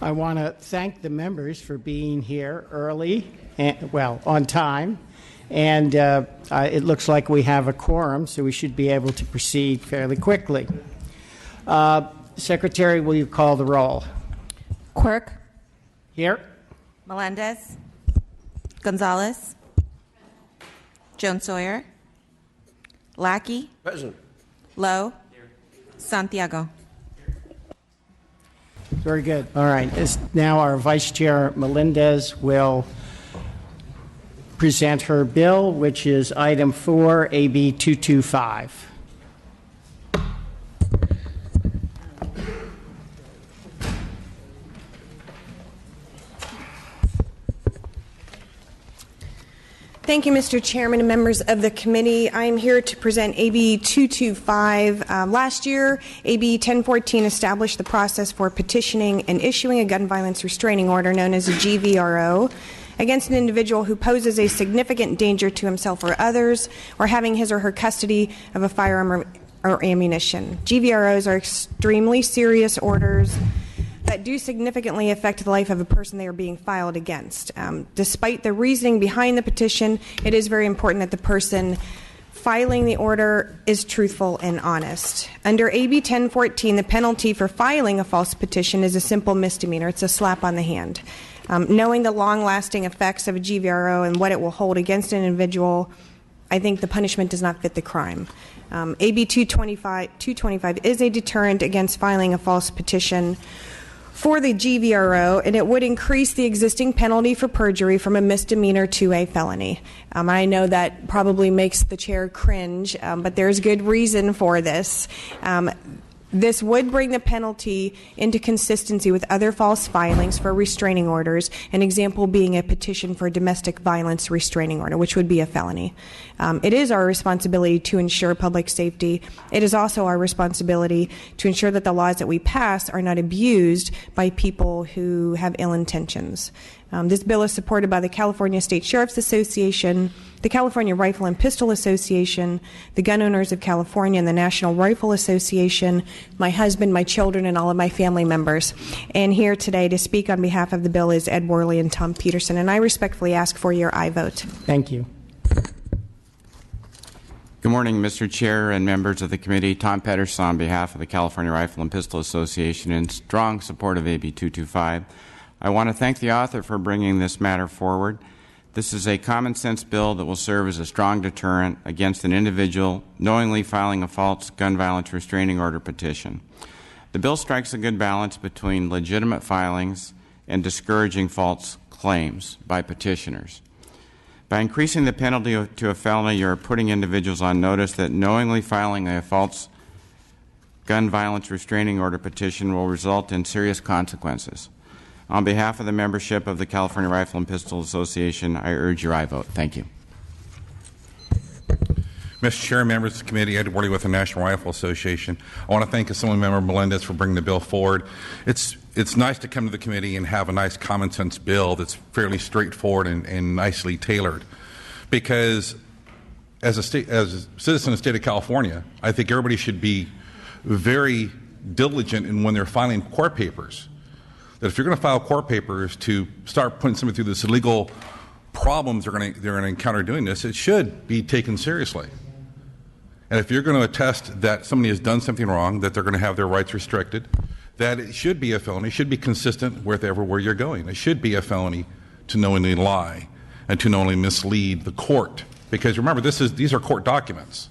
I want to thank the members for being here early, and, well, on time. And it looks like we have a quorum, so we should be able to proceed fairly quickly. Secretary, will you call the roll? Quirk. Here. Melendez. Gonzalez. Jones Sawyer. Lackey. Present. Lowe. Santiago. Very good. All right. Now our Vice Chair Melendez will present her bill, which is item 4, AB 225. Thank you, Mr. Chairman and members of the committee. I am here to present AB 225. Last year, AB 1014 established the process for petitioning and issuing a gun violence restraining order known as a GVRO against an individual who poses a significant danger to himself or others, or having his or her custody of a firearm or ammunition. GVROs are extremely serious orders that do significantly affect the life of a person they are being filed against. Despite the reasoning behind the petition, it is very important that the person filing the order is truthful and honest. Under AB 1014, the penalty for filing a false petition is a simple misdemeanor. It's a slap on the hand. Knowing the long-lasting effects of a GVRO and what it will hold against an individual, I think the punishment does not fit the crime. AB 225 is a deterrent against filing a false petition for the GVRO, and it would increase the existing penalty for perjury from a misdemeanor to a felony. I know that probably makes the chair cringe, but there's good reason for this. This would bring the penalty into consistency with other false filings for restraining orders, an example being a petition for a domestic violence restraining order, which would be a felony. It is our responsibility to ensure public safety. It is also our responsibility to ensure that the laws that we pass are not abused by people who have ill intentions. This bill is supported by the California State Sheriff's Association, the California Rifle and Pistol Association, the Gun Owners of California, and the National Rifle Association, my husband, my children, and all of my family members. And here today to speak on behalf of the bill is Ed Worley and Tom Peterson, and I respectfully ask for your aye vote. Thank you. Good morning, Mr. Chair and members of the committee. Tom Pedersen on behalf of the California Rifle and Pistol Association in strong support of AB 225. I want to thank the author for bringing this matter forward. This is a common sense bill that will serve as a strong deterrent against an individual knowingly filing a false gun violence restraining order petition. The bill strikes a good balance between legitimate filings and discouraging false claims by petitioners. By increasing the penalty to a felony, you are putting individuals on notice that knowingly filing a false gun violence restraining order petition will result in serious consequences. On behalf of the membership of the California Rifle and Pistol Association, I urge your aye vote. Thank you. Mr. Chair, members of the committee, Ed Worley with the National Rifle Association. I want to thank Assemblymember Melendez for bringing the bill forward. It's nice to come to the committee and have a nice common sense bill that's fairly straightforward and nicely tailored. Because as a citizen of the state of California, I think everybody should be very diligent in when they're filing court papers. That if you're going to file court papers to start putting somebody through this illegal problems they're going to encounter doing this, it should be taken seriously. And if you're going to attest that somebody has done something wrong, that they're going to have their rights restricted, that it should be a felony, it should be consistent with everywhere you're going. It should be a felony to knowingly lie and to knowingly mislead the court. Because remember, these are court documents.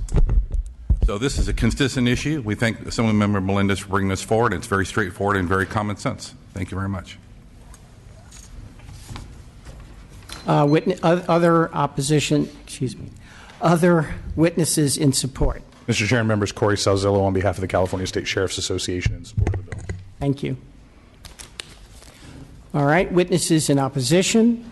So this is a consistent issue. We thank Assemblymember Melendez for bringing this forward. It's very straightforward and very common sense. Thank you very much. Other opposition, other witnesses in support. Mr. Chair and members, Corey Salzillo on behalf of the California State Sheriff's Association in support of the bill. Thank you. All right, witnesses in opposition.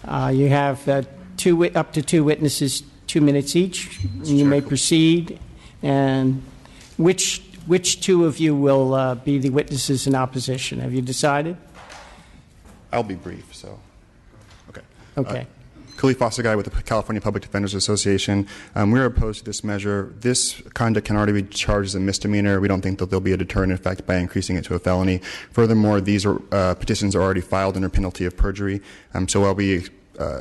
You have up to two witnesses, 2 minutes each. You may proceed. And which two of you will be the witnesses in opposition? Have you decided? I'll be brief, so. Okay. Okay. Khalif Assagai with the California Public Defenders Association. We're opposed to this measure. This conduct can already be charged as a misdemeanor. We don't think that there'll be a deterrent effect by increasing it to a felony. Furthermore, these petitions are already filed under penalty of perjury. So while we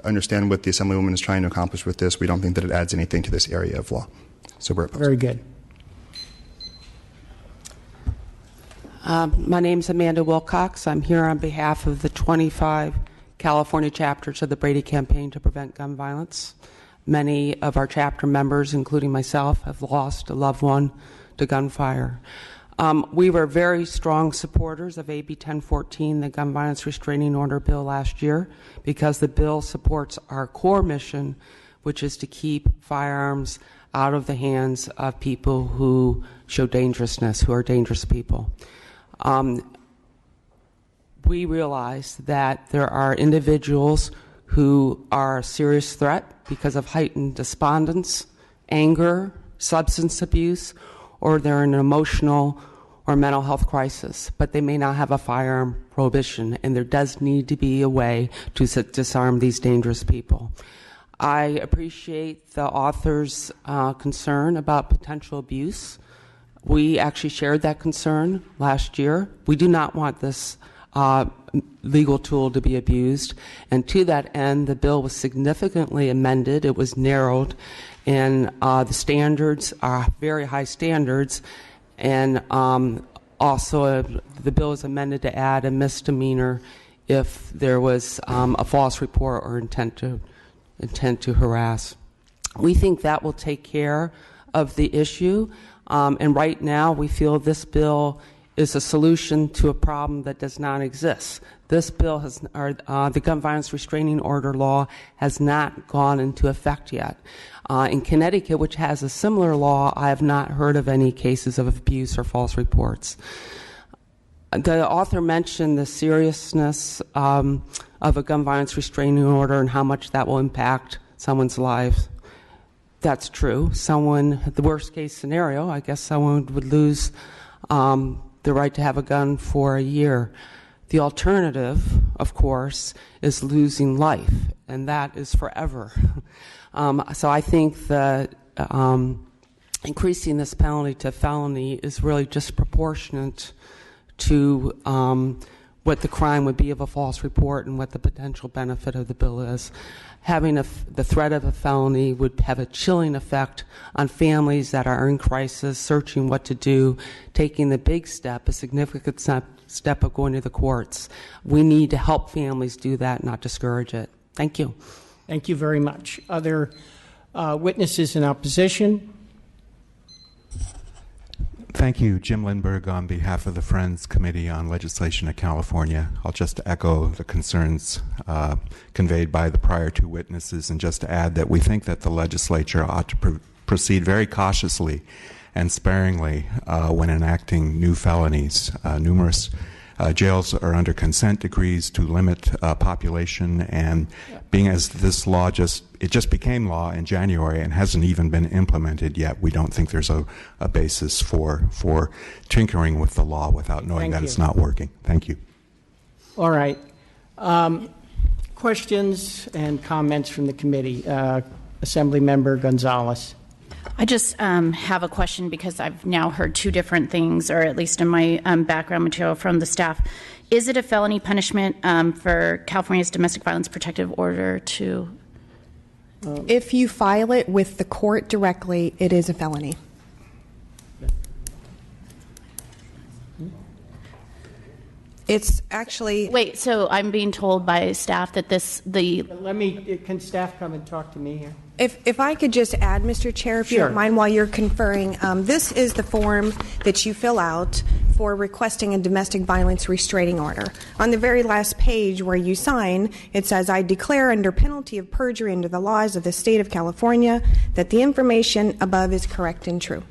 understand what the Assemblywoman is trying to accomplish with this, we don't think that it adds anything to this area of law. So we're opposed. Very good. My name is Amanda Wilcox. I'm here on behalf of the 25 California chapters of the Brady Campaign to Prevent Gun Violence. Many of our chapter members, including myself, have lost a loved one to gunfire. We were very strong supporters of AB 1014, the Gun Violence Restraining Order bill last year, because the bill supports our core mission, which is to keep firearms out of the hands of people who show dangerousness, who are dangerous people. We realize that there are individuals who are a serious threat because of heightened despondence, anger, substance abuse, or they're in an emotional or mental health crisis, but they may not have a firearm prohibition, and there does need to be a way to disarm these dangerous people. I appreciate the author's concern about potential abuse. We actually shared that concern last year. We do not want this legal tool to be abused, and to that end, the bill was significantly amended. It was narrowed, and the standards are very high standards, and also the bill is amended to add a misdemeanor if there was a false report or intent to harass. We think that will take care of the issue, and right now we feel this bill is a solution to a problem that does not exist. This bill has, the Gun Violence Restraining Order law has not gone into effect yet. In Connecticut, which has a similar law, I have not heard of any cases of abuse or false reports. The author mentioned the seriousness of a gun violence restraining order and how much that will impact someone's life. That's true. The worst case scenario, I guess someone would lose the right to have a gun for a year. The alternative, of course, is losing life, and that is forever. So I think that increasing this penalty to felony is really disproportionate to what the crime would be of a false report and what the potential benefit of the bill is. Having the threat of a felony would have a chilling effect on families that are in crisis, searching what to do, taking the big step, a significant step of going to the courts. We need to help families do that, not discourage it. Thank you. Thank you very much. Other witnesses in opposition? Thank you, Jim Lindberg, on behalf of the Friends Committee on Legislation of California. I'll just echo the concerns conveyed by the prior two witnesses, and just to add that we think that the legislature ought to proceed very cautiously and sparingly when enacting new felonies. Numerous jails are under consent decrees to limit population, and being as this law just became law in January and hasn't even been implemented yet, we don't think there's a basis for tinkering with the law without knowing that it's not working. Thank you. All right. Questions and comments from the committee. Assemblymember Gonzalez. I just have a question because I've now heard two different things, or at least in my background material from the staff. Is it a felony punishment for California's Domestic Violence Protective Order to? If you file it with the court directly, it is a felony. It's actually... Wait, so I'm being told by staff that Can staff come and talk to me here? If I could just add, Mr. Chair, if you don't mind, while you're conferring, this is the form that you fill out for requesting a domestic violence restraining order. On the very last page where you sign, it says, I declare under penalty of perjury under the laws of the state of California that the information above is correct and true.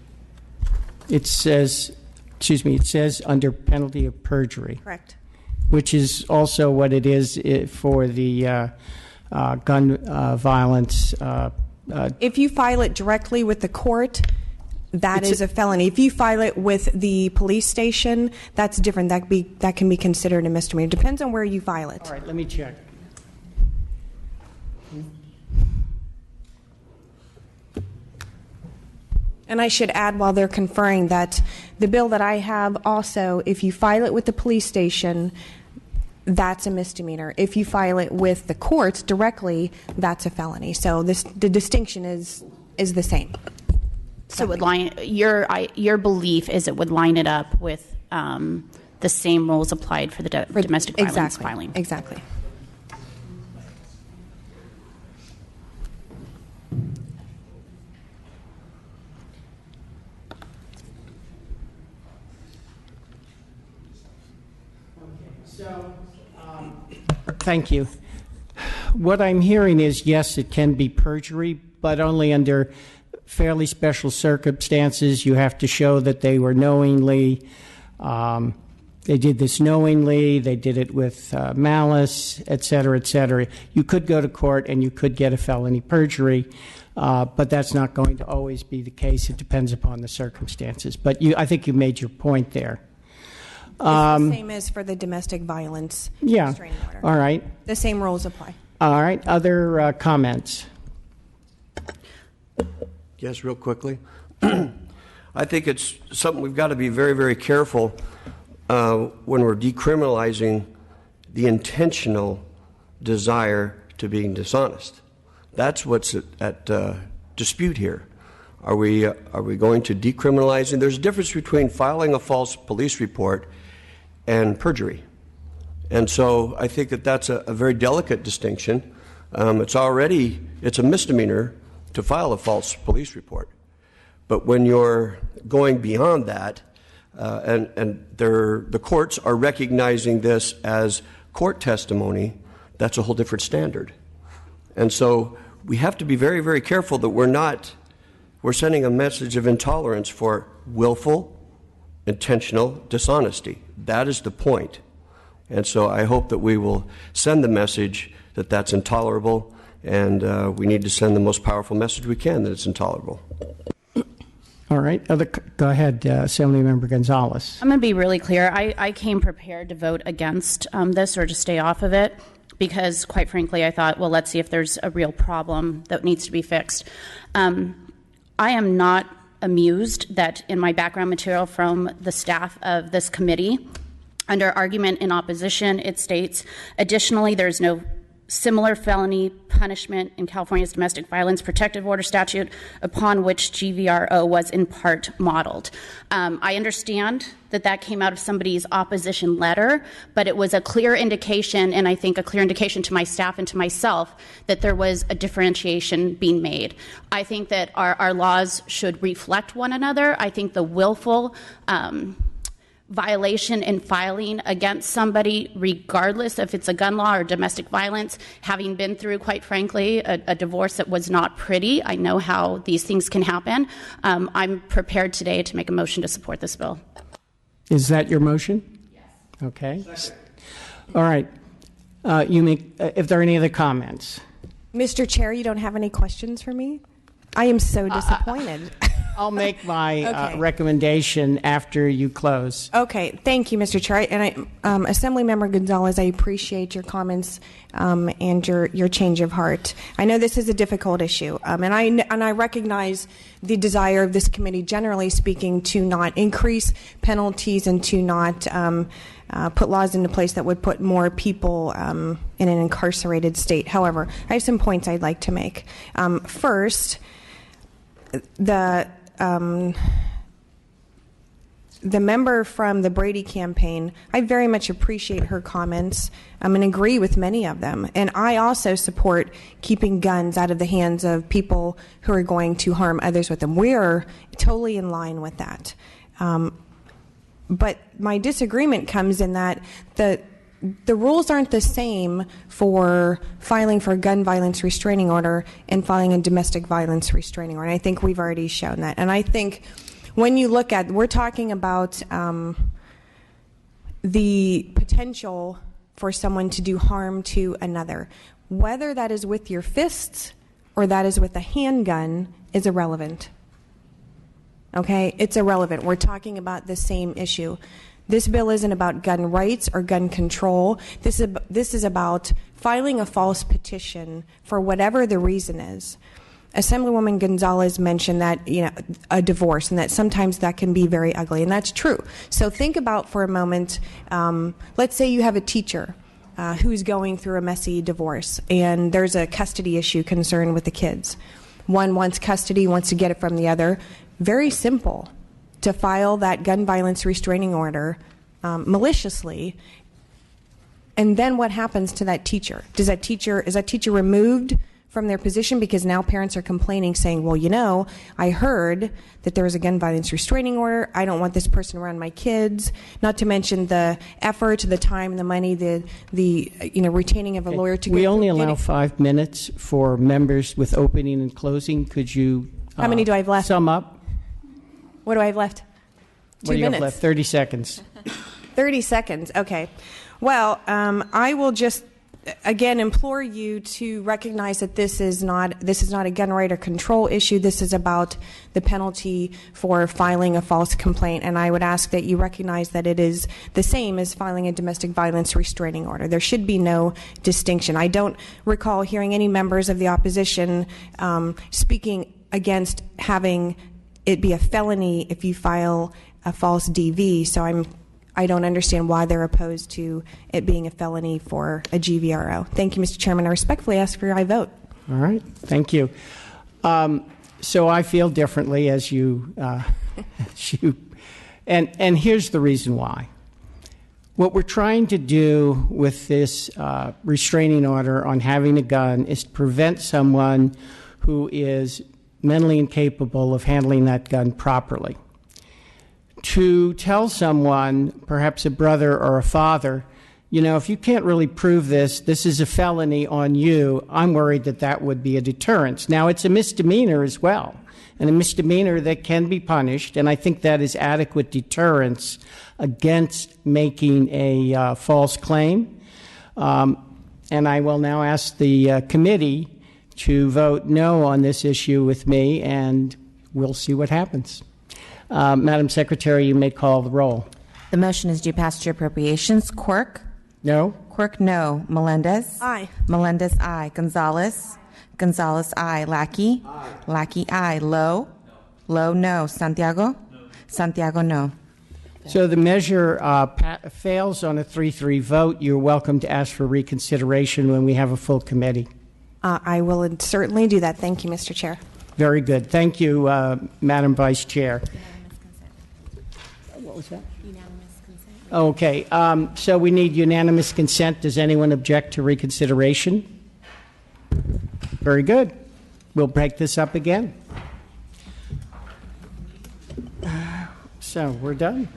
It says under penalty of perjury. Correct. Which is also what it is for the gun violence. If you file it directly with the court, that is a felony. If you file it with the police station, that's different. That can be considered a misdemeanor. It depends on where you file it. All right, let me check. And I should add, while they're conferring, that the bill that I have also, if you file it with the police station, that's a misdemeanor. If you file it with the courts directly, that's a felony. So the distinction is the same. So it would line your belief is it would line it up with the same rules applied for the domestic violence filing. Exactly. Thank you. What I'm hearing is, yes, it can be perjury, but only under fairly special circumstances. You have to show that they were knowingly, they did this knowingly, they did it with malice, et cetera, et cetera. You could go to court and you could get a felony perjury, but that's not going to always be the case. It depends upon the circumstances. But I think you made your point there. It's the same as for the domestic violence restraining order. All right. The same rules apply. All right. Other comments? Yes, real quickly. I think it's something we've got to be very, very careful when we're decriminalizing the intentional desire to being dishonest. That's what's at dispute here. Are we going to decriminalize? And there's a difference between filing a false police report and perjury. And so I think that that's a very delicate distinction. It's a misdemeanor to file a false police report. But when you're going beyond that, and the courts are recognizing this as court testimony, that's a whole different standard. And so we have to be very, very careful that we're sending a message of intolerance for willful, intentional dishonesty. That is the point. And so I hope that we will send the message that that's intolerable, and we need to send the most powerful message we can that it's intolerable. All right. Go ahead, Assemblymember Gonzalez. I'm going to be really clear. I came prepared to vote against this or to stay off of it because, quite frankly, I thought, well, let's see if there's a real problem that needs to be fixed. I am not amused that in my background material from the staff of this committee, under argument in opposition, it states, additionally, there's no similar felony punishment in California's domestic violence protective order statute upon which GVRO was in part modeled. I understand that came out of somebody's opposition letter, but it was a clear indication, and I think a clear indication to my staff and to myself, that there was a differentiation being made. I think that our laws should reflect one another. I think the willful violation in filing against somebody, regardless if it's a gun law or domestic violence, having been through, quite frankly, a divorce that was not pretty. I know how these things can happen. I'm prepared today to make a motion to support this bill. Is that your motion? Yes. Okay. Second. All right. If there are any other comments. Mr. Chair, you don't have any questions for me? I am so disappointed. I'll make my recommendation after you close. Okay, thank you, Mr. Chair. And Assemblymember Gonzalez, I appreciate your comments and your change of heart. I know this is a difficult issue, and I recognize the desire of this committee, generally speaking, to not increase penalties and to not put laws into place that would put more people in an incarcerated state. However, I have some points I'd like to make. First, the member from the Brady campaign, I very much appreciate her comments and agree with many of them. And I also support keeping guns out of the hands of people who are going to harm others with them. We're totally in line with that. But my disagreement comes in that the rules aren't the same for filing for a gun violence restraining order and filing a domestic violence restraining order. And I think we've already shown that. And I think when you look at, we're talking about the potential for someone to do harm to another. Whether that is with your fists or that is with a handgun is irrelevant. Okay? It's irrelevant. We're talking about the same issue. This bill isn't about gun rights or gun control. This is about filing a false petition for whatever the reason is Assemblywoman Gonzalez mentioned that, a divorce, and that sometimes that can be very ugly, and that's true. So think about for a moment, let's say you have a teacher who's going through a messy divorce, and there's a custody issue concern with the kids. One wants custody, wants to get it from the other. Very simple to file that gun violence restraining order maliciously. And then what happens to that teacher? Is that teacher removed from their position because now parents are complaining, saying, well, I heard that there was a gun violence restraining order. I don't want this person around my kids. Not to mention the effort, the time, the money, the retaining of a lawyer to. We only allow 5 minutes for members with opening and closing. Could you? How many do I have left? Sum up. What do I have left? 2 minutes. What do you have left? 30 seconds. 30 seconds. Okay. Well, I will just again implore you to recognize that this is not a gun right or control issue. This is about the penalty for filing a false complaint, and I would ask that you recognize that it is the same as filing a domestic violence restraining order. There should be no distinction. I don't recall hearing any members of the opposition speaking against having it be a felony if you file a false DV. So I don't understand why they're opposed to it being a felony for a GVRO. Thank you, Mr. Chairman. I respectfully ask for your aye vote. All right. Thank you. So I feel differently as you, and here's the reason why. What we're trying to do with this restraining order on having a gun is to prevent someone who is mentally incapable of handling that gun properly. To tell someone, perhaps a brother or a father, if you can't really prove this is a felony on you, I'm worried that would be a deterrence. Now, it's a misdemeanor as well, and a misdemeanor that can be punished, and I think that is adequate deterrence against making a false claim. And I will now ask the committee to vote no on this issue with me, and we'll see what happens. Madam Secretary, you may call the roll. The motion is due passage to appropriations. Quirk? No. Quirk, no. Melendez? Aye. Melendez, aye. Gonzalez? Gonzalez, aye. Lackey? Aye. Lackey, aye. Lowe? No. Lowe, no. Santiago? No. Santiago, no. So the measure fails on a 3-3 vote. You're welcome to ask for reconsideration when we have a full committee. I will certainly do that. Thank you, Mr. Chair. Very good. Thank you, Madam Vice Chair. What was that? Unanimous consent. Okay. So we need unanimous consent. Does anyone object to reconsideration? Very good. We'll break this up again. So we're done.